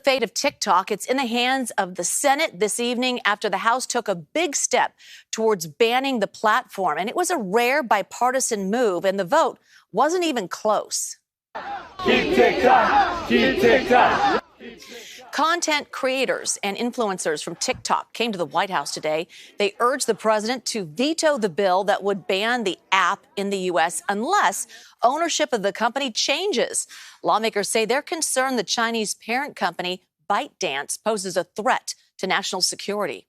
fate of TikTok? It's in the hands of the Senate this evening after the House took a big step towards banning the platform. And it was a rare bipartisan move, and the vote wasn't even close. Keep TikTok! Keep TikTok! Content creators and influencers from TikTok came to the White House today. They urged the president to veto the bill that would ban the app in the U.S. unless ownership of the company changes. Lawmakers say they're concerned the Chinese parent company, ByteDance, poses a threat to national security.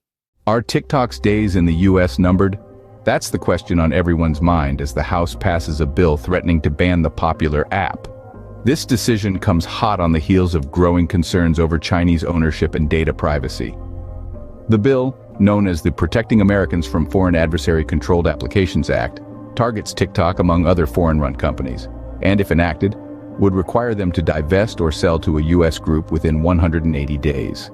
Are TikTok's days in the U.S. numbered? That's the question on everyone's mind as the House passes a bill threatening to ban the popular app. This decision comes hot on the heels of growing concerns over Chinese ownership and data privacy. The bill, known as the Protecting Americans from Foreign Adversary Controlled Applications Act, targets TikTok among other foreign-run companies, and if enacted, would require them to divest or sell to a U.S. group within 180 days.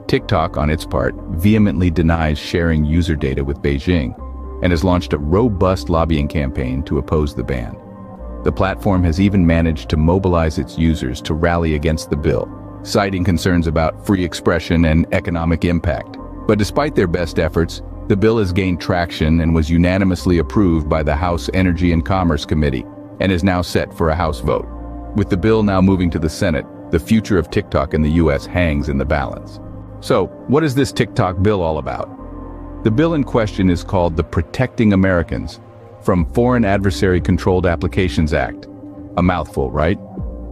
TikTok, on its part, vehemently denies sharing user data with Beijing and has launched a robust lobbying campaign to oppose the ban. The platform has even managed to mobilize its users to rally against the bill, citing concerns about free expression and economic impact. But despite their best efforts, the bill has gained traction and was unanimously approved by the House Energy and Commerce Committee and is now set for a House vote. With the bill now moving to the Senate, the future of TikTok in the U.S. hangs in the balance. So, what is this TikTok bill all about? The bill in question is called the Protecting Americans from Foreign Adversary Controlled Applications Act. A mouthful, right?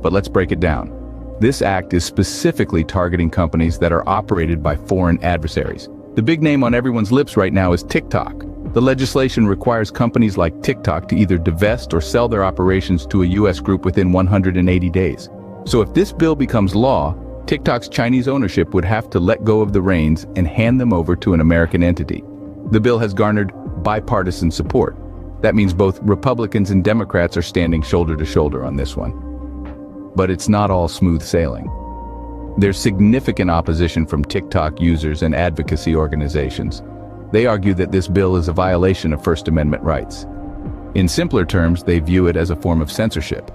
But let's break it down. This act is specifically targeting companies that are operated by foreign adversaries. The big name on everyone's lips right now is TikTok. The legislation requires companies like TikTok to either divest or sell their operations to a U.S. group within 180 days. So if this bill becomes law, TikTok's Chinese ownership would have to let go of the reins and hand them over to an American entity. The bill has garnered bipartisan support. That means both Republicans and Democrats are standing shoulder to shoulder on this one. But it's not all smooth sailing. There's significant opposition from TikTok users and advocacy organizations. They argue that this bill is a violation of First Amendment rights. In simpler terms, they view it as a form of censorship.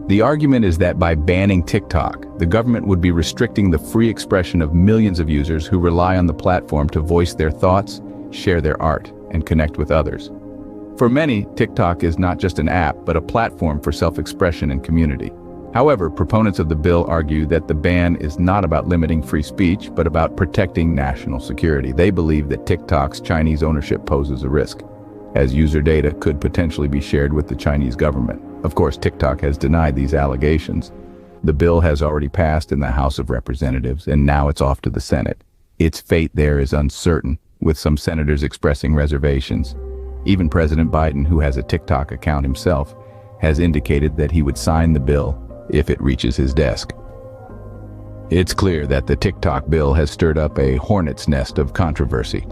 The argument is that by banning TikTok, the government would be restricting the free expression of millions of users who rely on the platform to voice their thoughts, share their art, and connect with others. For many, TikTok is not just an app, but a platform for self-expression and community. However, proponents of the bill argue that the ban is not about limiting free speech, but about protecting national security. They believe that TikTok's Chinese ownership poses a risk, as user data could potentially be shared with the Chinese government. Of course, TikTok has denied these allegations. The bill has already passed in the House of Representatives, and now it's off to the Senate. Its fate there is uncertain, with some senators expressing reservations. Even President Biden, who has a TikTok account himself, has indicated that he would sign the bill if it reaches his desk. It's clear that the TikTok bill has stirred up a hornet's nest of controversy.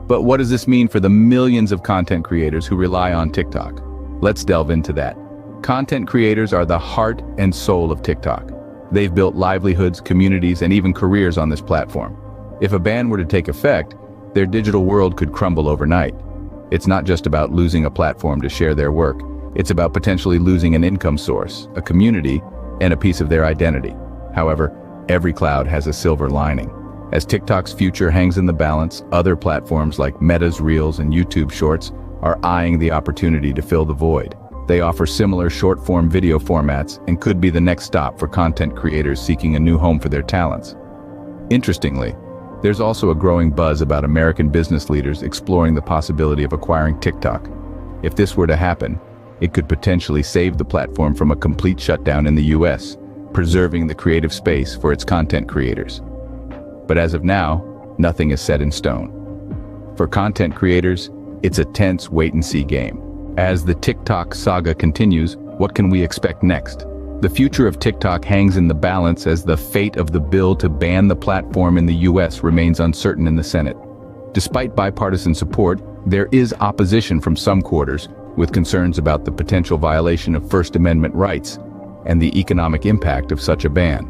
But what does this mean for the millions of content creators who rely on TikTok? Let's delve into that. Content creators are the heart and soul of TikTok. They've built livelihoods, communities, and even careers on this platform. If a ban were to take effect, their digital world could crumble overnight. It's not just about losing a platform to share their work. It's about potentially losing an income source, a community, and a piece of their identity. However, every cloud has a silver lining. As TikTok's future hangs in the balance, other platforms like Meta's Reels and YouTube Shorts are eyeing the opportunity to fill the void. They offer similar short-form video formats and could be the next stop for content creators seeking a new home for their talents. Interestingly, there's also a growing buzz about American business leaders exploring the possibility of acquiring TikTok. If this were to happen, it could potentially save the platform from a complete shutdown in the US, preserving the creative space for its content creators. But as of now, nothing is set in stone. For content creators, it's a tense wait-and-see game. As the TikTok saga continues, what can we expect next? The future of TikTok hangs in the balance as the fate of the bill to ban the platform in the US remains uncertain in the Senate. Despite bipartisan support, there is opposition from some quarters, with concerns about the potential violation of First Amendment rights and the economic impact of such a ban.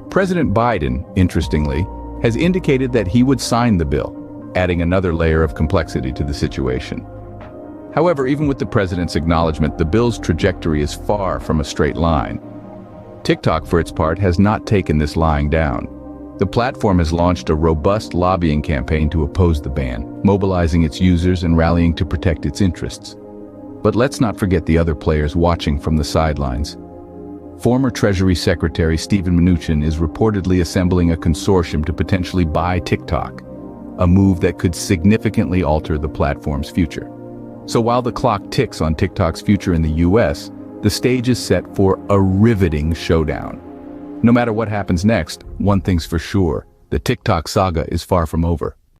President Biden, interestingly, has indicated that he would sign the bill, adding another layer of complexity to the situation. However, even with the president's acknowledgement, the bill's trajectory is far from a straight line. TikTok, for its part, has not taken this lying down. The platform has launched a robust lobbying campaign to oppose the ban, mobilizing its users and rallying to protect its interests. But let's not forget the other players watching from the sidelines. Former Treasury Secretary Steven Mnuchin is reportedly assembling a consortium to potentially buy TikTok, a move that could significantly alter the platform's future. So while the clock ticks on TikTok's future in the US, the stage is set for a riveting showdown. No matter what happens next, one thing's for sure, the TikTok saga is far from over.